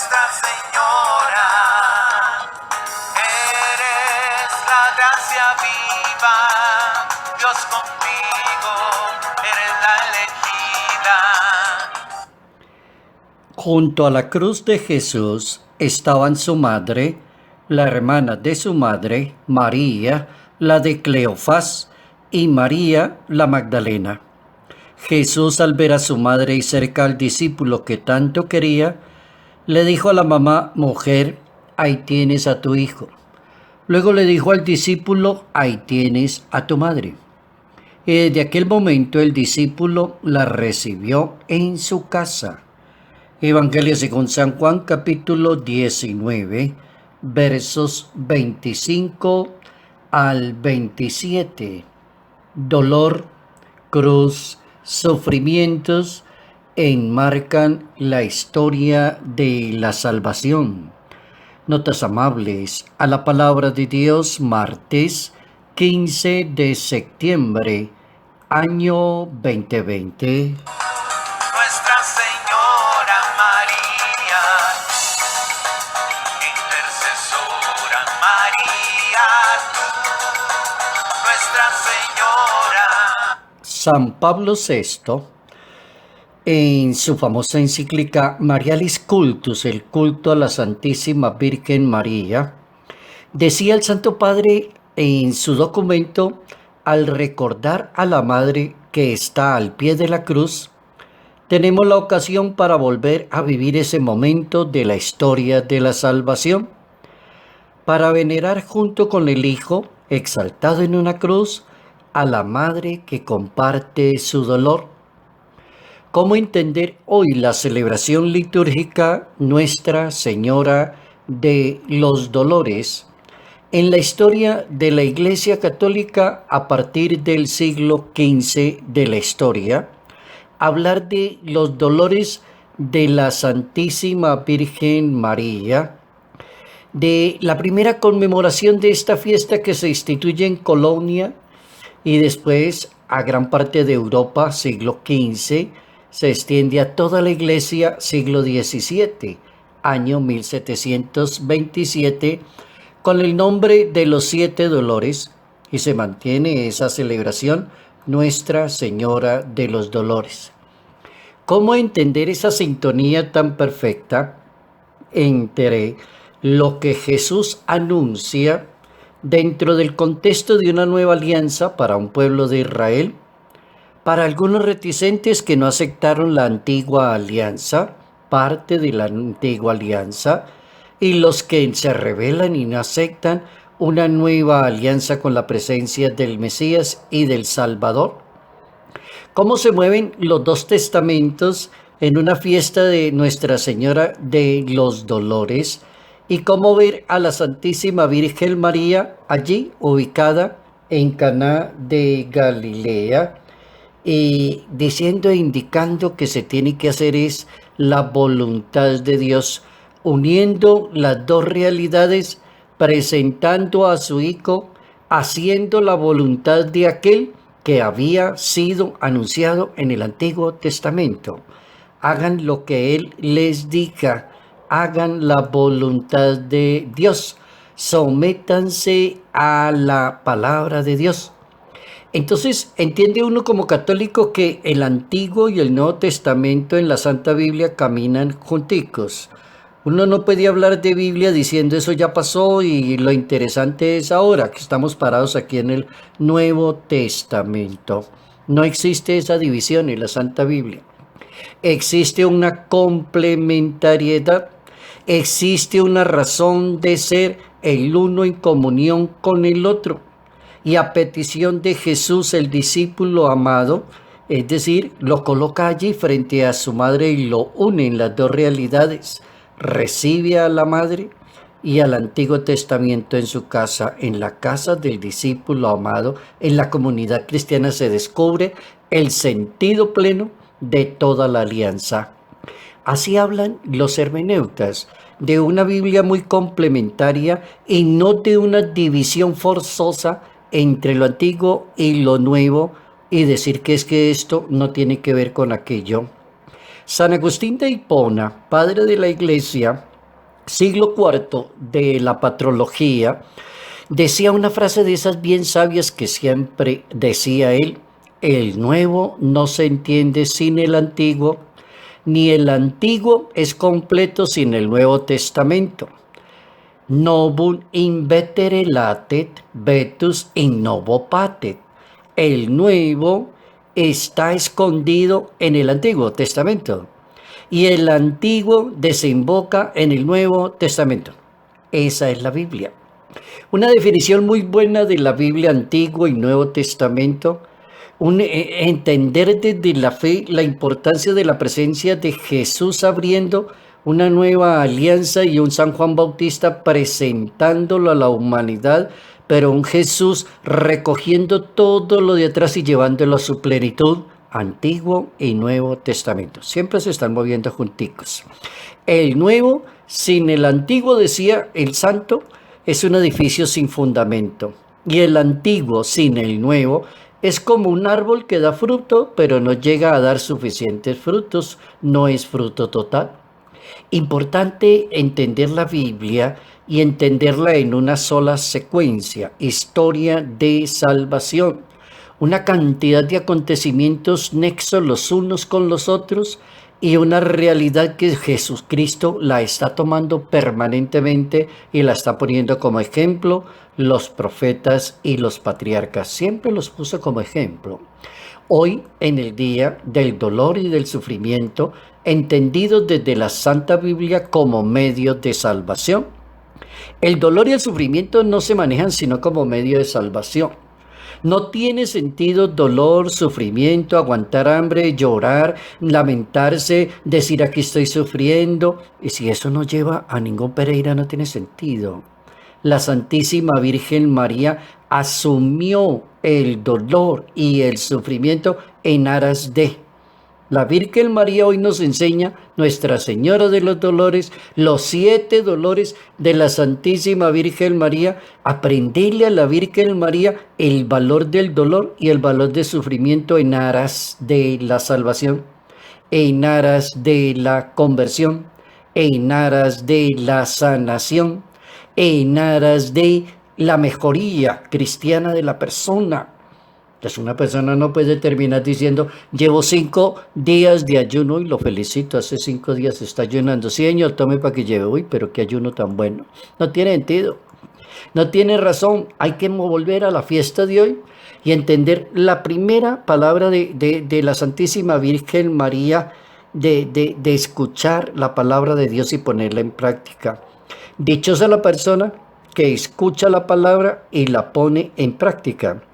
Nuestra Señora, eres la gracia viva, Dios contigo, eres la elegida. Junto a la cruz de Jesús estaban su madre, la hermana de su madre, María, la de Cleofás, y María, la Magdalena. Jesús, al ver a su madre y cerca al discípulo que tanto quería, le dijo a la mamá: mujer, ahí tienes a tu hijo. Luego le dijo al discípulo: ahí tienes a tu madre. Y desde aquel momento el discípulo la recibió en su casa. Evangelio según San Juan, capítulo 19, versos 25 al 27. Dolor, cruz, sufrimientos enmarcan la historia de la salvación. Notas amables a la palabra de Dios, martes 15 de septiembre, año 2020. Nuestra Señora María, intercesora María, Nuestra Señora. San Pablo VI, en su famosa encíclica Marialis Cultus, el culto a la Santísima Virgen María, decía el Santo Padre en su documento, al recordar a la Madre que está al pie de la cruz, tenemos la ocasión para volver a vivir ese momento de la historia de la salvación, para venerar junto con el Hijo, exaltado en una cruz, a la Madre que comparte su dolor. ¿Cómo entender hoy la celebración litúrgica Nuestra Señora de los Dolores? En la historia de la Iglesia Católica, a partir del siglo XV de la historia, hablar de los dolores de la Santísima Virgen María, de la primera conmemoración de esta fiesta que se instituye en Colonia y después a gran parte de Europa, siglo XV, se extiende a toda la Iglesia, siglo XVII, año 1727, con el nombre de los 7 dolores, y se mantiene esa celebración, Nuestra Señora de los Dolores. ¿Cómo entender esa sintonía tan perfecta entre lo que Jesús anuncia dentro del contexto de una nueva alianza para un pueblo de Israel, para algunos reticentes que no aceptaron la antigua alianza, parte de la antigua alianza, y los que se rebelan y no aceptan una nueva alianza con la presencia del Mesías y del Salvador? ¿Cómo se mueven los dos testamentos en una fiesta de Nuestra Señora de los Dolores? ¿Y cómo ver a la Santísima Virgen María allí ubicada en Caná de Galilea y diciendo e indicando que se tiene que hacer es la voluntad de Dios, uniendo las dos realidades, presentando a su Hijo, haciendo la voluntad de aquel que había sido anunciado en el Antiguo Testamento? Hagan lo que Él les diga, hagan la voluntad de Dios, sométanse a la palabra de Dios. Entonces, entiende uno como católico que el Antiguo y el Nuevo Testamento en la Santa Biblia caminan junticos. Uno no puede hablar de Biblia diciendo eso ya pasó y lo interesante es ahora que estamos parados aquí en el Nuevo Testamento. No existe esa división en la Santa Biblia. Existe una complementariedad, existe una razón de ser el uno en comunión con el otro. Y a petición de Jesús, el discípulo amado, es decir, lo coloca allí frente a su madre y lo une en las dos realidades. Recibe a la madre y al Antiguo Testamento en su casa, en la casa del discípulo amado. En la comunidad cristiana se descubre el sentido pleno de toda la alianza. Así hablan los hermeneutas, de una Biblia muy complementaria y no de una división forzosa entre lo antiguo y lo nuevo y decir que es que esto no tiene que ver con aquello. San Agustín de Hipona, padre de la Iglesia, siglo IV de la patrología, decía una frase de esas bien sabias que siempre decía él: el nuevo no se entiende sin el antiguo, ni el antiguo es completo sin el Nuevo Testamento. Novum invetere latet, vetus in novo patet. El nuevo está escondido en el Antiguo Testamento y el antiguo desemboca en el Nuevo Testamento. Esa es la Biblia. Una definición muy buena de la Biblia, Antiguo y Nuevo Testamento. Entender desde la fe la importancia de la presencia de Jesús abriendo una nueva alianza y un San Juan Bautista presentándolo a la humanidad, pero un Jesús recogiendo todo lo de atrás y llevándolo a su plenitud, Antiguo y Nuevo Testamento. Siempre se están moviendo junticos. El Nuevo sin el Antiguo, decía el santo, es un edificio sin fundamento. Y el Antiguo sin el Nuevo es como un árbol que da fruto, pero no llega a dar suficientes frutos, no es fruto total. Importante entender la Biblia y entenderla en una sola secuencia: historia de salvación. Una cantidad de acontecimientos nexos los unos con los otros y una realidad que Jesucristo la está tomando permanentemente y la está poniendo como ejemplo. Los profetas y los patriarcas siempre los puso como ejemplo. Hoy, en el día del dolor y del sufrimiento, entendidos desde la Santa Biblia como medio de salvación. El dolor y el sufrimiento no se manejan sino como medio de salvación. No tiene sentido dolor, sufrimiento, aguantar hambre, llorar, lamentarse, decir aquí estoy sufriendo. Y si eso no lleva a ningún Pereira, no tiene sentido. La Santísima Virgen María asumió el dolor y el sufrimiento en aras de. La Virgen María hoy nos enseña, Nuestra Señora de los Dolores, los 7 dolores de la Santísima Virgen María. Aprenderle a la Virgen María el valor del dolor y el valor del sufrimiento en aras de la salvación, en aras de la conversión, en aras de la sanación, en aras de la mejoría cristiana de la persona. Entonces una persona no puede terminar diciendo: llevo 5 días de ayuno y lo felicito, hace 5 días está ayunando. Sí, señor, tome para que lleve. Uy, pero qué ayuno tan bueno. No tiene sentido, no tiene razón. Hay que volver a la fiesta de hoy y entender la primera palabra de la Santísima Virgen María, de escuchar la palabra de Dios y ponerla en práctica. Dichosa la persona que escucha la palabra y la pone en práctica.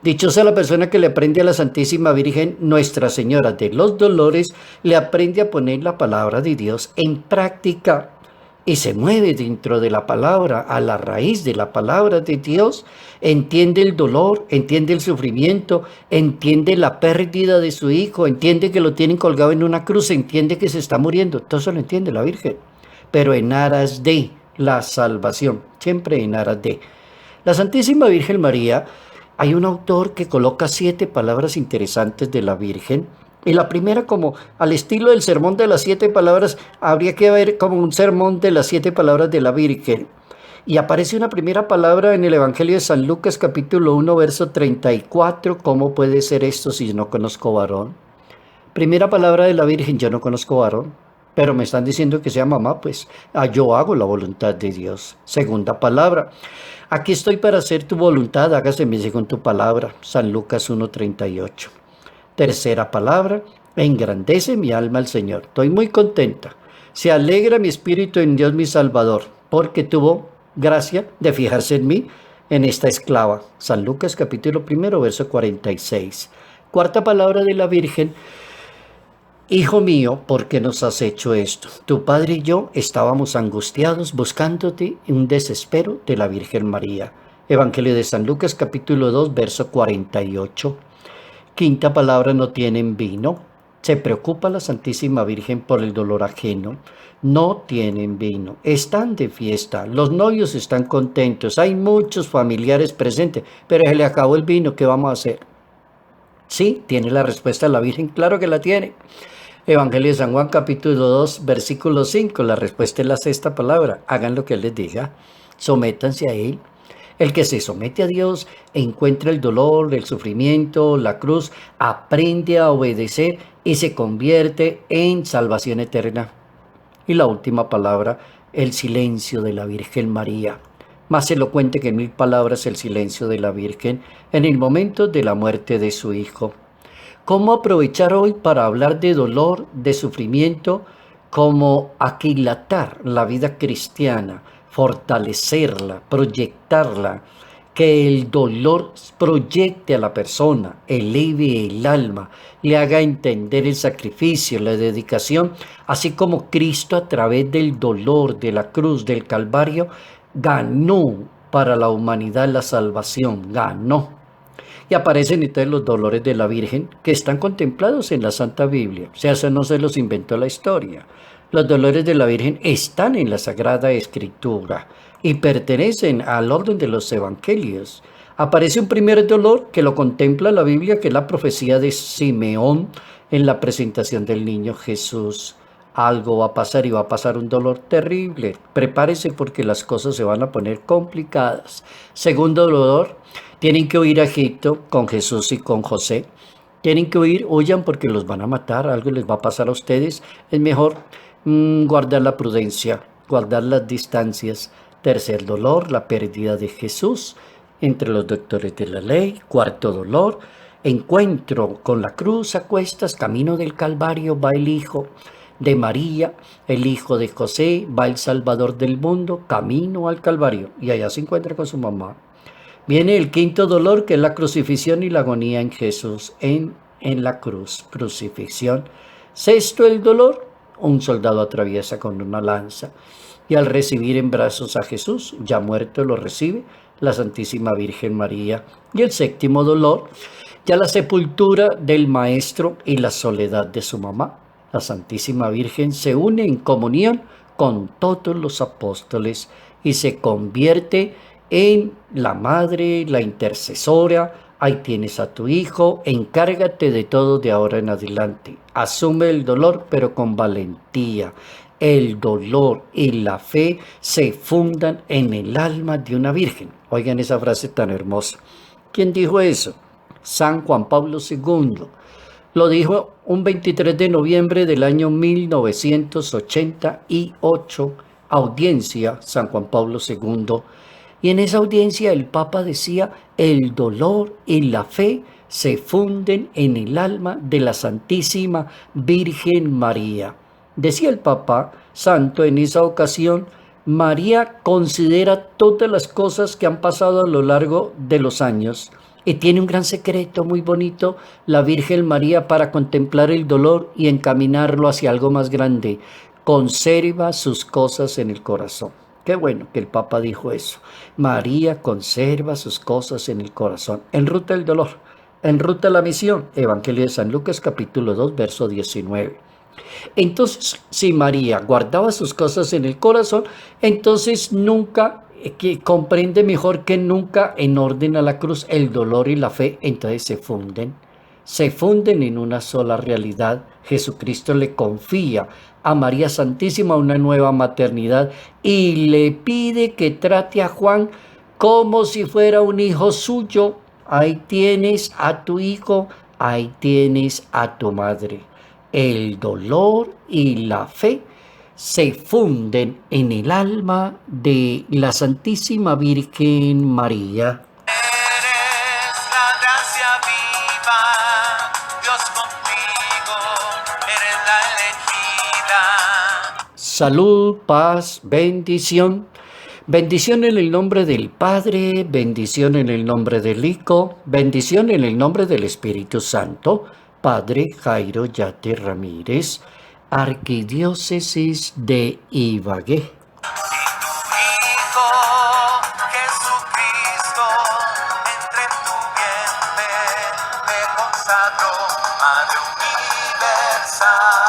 Dichosa la persona que le aprende a la Santísima Virgen, Nuestra Señora de los Dolores, le aprende a poner la palabra de Dios en práctica y se mueve dentro de la palabra, a la raíz de la palabra de Dios. Entiende el dolor, entiende el sufrimiento, entiende la pérdida de su hijo, entiende que lo tienen colgado en una cruz, entiende que se está muriendo. Todo eso lo entiende la Virgen, pero en aras de la salvación, siempre en aras de. La Santísima Virgen María, hay un autor que coloca 7 palabras interesantes de la Virgen. Y la primera, como al estilo del sermón de las 7 palabras, habría que ver como un sermón de las 7 palabras de la Virgen. Y aparece una primera palabra en el Evangelio de San Lucas, capítulo 1, verso 34. ¿Cómo puede ser esto si yo no conozco varón? Primera palabra de la Virgen: yo no conozco varón, pero me están diciendo que sea mamá, pues yo hago la voluntad de Dios. Segunda palabra: aquí estoy para hacer tu voluntad, hágaseme según tu palabra. San Lucas 1:38. Tercera palabra: engrandece mi alma al Señor. Estoy muy contenta. Se alegra mi espíritu en Dios mi Salvador, porque tuvo gracia de fijarse en mí, en esta esclava. San Lucas capítulo 1, verso 46. Cuarta palabra de la Virgen: Hijo mío, ¿por qué nos has hecho esto? Tu padre y yo estábamos angustiados buscándote en un desespero. De la Virgen María. Evangelio de San Lucas capítulo 2, verso 48. Quinta palabra: no tienen vino. Se preocupa la Santísima Virgen por el dolor ajeno. No tienen vino. Están de fiesta. Los novios están contentos. Hay muchos familiares presentes, pero se le acabó el vino. ¿Qué vamos a hacer? Sí, tiene la respuesta la Virgen. Claro que la tiene. Evangelio de San Juan capítulo 2 versículo 5, la respuesta es la sexta palabra. Hagan lo que Él les diga, sométanse a Él. El que se somete a Dios encuentra el dolor, el sufrimiento, la cruz, aprende a obedecer y se convierte en salvación eterna. Y la última palabra, el silencio de la Virgen María. Más elocuente que 1000 palabras el silencio de la Virgen en el momento de la muerte de su Hijo. ¿Cómo aprovechar hoy para hablar de dolor, de sufrimiento? Cómo aquilatar la vida cristiana, fortalecerla, proyectarla, que el dolor proyecte a la persona, eleve el alma, le haga entender el sacrificio, la dedicación, así como Cristo a través del dolor, de la cruz, del Calvario, ganó para la humanidad la salvación, ganó. Y aparecen entonces los dolores de la Virgen que están contemplados en la Santa Biblia. O sea, eso no se los inventó la historia. Los dolores de la Virgen están en la Sagrada Escritura y pertenecen al orden de los evangelios. Aparece un primer dolor que lo contempla la Biblia, que es la profecía de Simeón en la presentación del niño Jesús. Algo va a pasar y va a pasar un dolor terrible. Prepárese porque las cosas se van a poner complicadas. Segundo dolor, tienen que huir a Egipto con Jesús y con José. Tienen que huir, huyan porque los van a matar, algo les va a pasar a ustedes. Es mejor guardar la prudencia, guardar las distancias. Tercer dolor, la pérdida de Jesús entre los doctores de la ley. Cuarto dolor, encuentro con la cruz a cuestas, camino del Calvario va el Hijo de María, el Hijo de José, va el Salvador del mundo, camino al Calvario, y allá se encuentra con su mamá. Viene el quinto dolor, que es la crucifixión y la agonía en Jesús, en la cruz, crucifixión. Sexto, el dolor, un soldado atraviesa con una lanza, y al recibir en brazos a Jesús, ya muerto, lo recibe la Santísima Virgen María. Y el séptimo dolor, ya la sepultura del Maestro y la soledad de su mamá. La Santísima Virgen se une en comunión con todos los apóstoles y se convierte en la madre, la intercesora. Ahí tienes a tu hijo, encárgate de todo de ahora en adelante. Asume el dolor, pero con valentía. El dolor y la fe se fundan en el alma de una virgen. Oigan esa frase tan hermosa. ¿Quién dijo eso? San Juan Pablo II. Lo dijo un 23 de noviembre del año 1988, audiencia San Juan Pablo II. Y en esa audiencia el Papa decía, el dolor y la fe se funden en el alma de la Santísima Virgen María. Decía el Papa Santo en esa ocasión, María considera todas las cosas que han pasado a lo largo de los años y tiene un gran secreto muy bonito, la Virgen María, para contemplar el dolor y encaminarlo hacia algo más grande. Conserva sus cosas en el corazón. Qué bueno que el Papa dijo eso. María conserva sus cosas en el corazón. Enruta el dolor, enruta la misión. Evangelio de San Lucas capítulo 2, verso 19. Entonces, si María guardaba sus cosas en el corazón, entonces nunca, que comprende mejor que nunca en orden a la cruz, el dolor y la fe, entonces se funden en una sola realidad. Jesucristo le confía a María Santísima una nueva maternidad y le pide que trate a Juan como si fuera un hijo suyo. Ahí tienes a tu hijo, ahí tienes a tu madre. El dolor y la fe se funden en el alma de la Santísima Virgen María. Eres la gracia viva, Dios contigo, eres la elegida. Salud, paz, bendición. Bendición en el nombre del Padre, bendición en el nombre del Hijo, bendición en el nombre del Espíritu Santo. Padre Jairo Yate Ramírez, Arquidiócesis de Ibagué. Y tu Hijo, Jesucristo, entre tu vientre te consagró, Madre universal.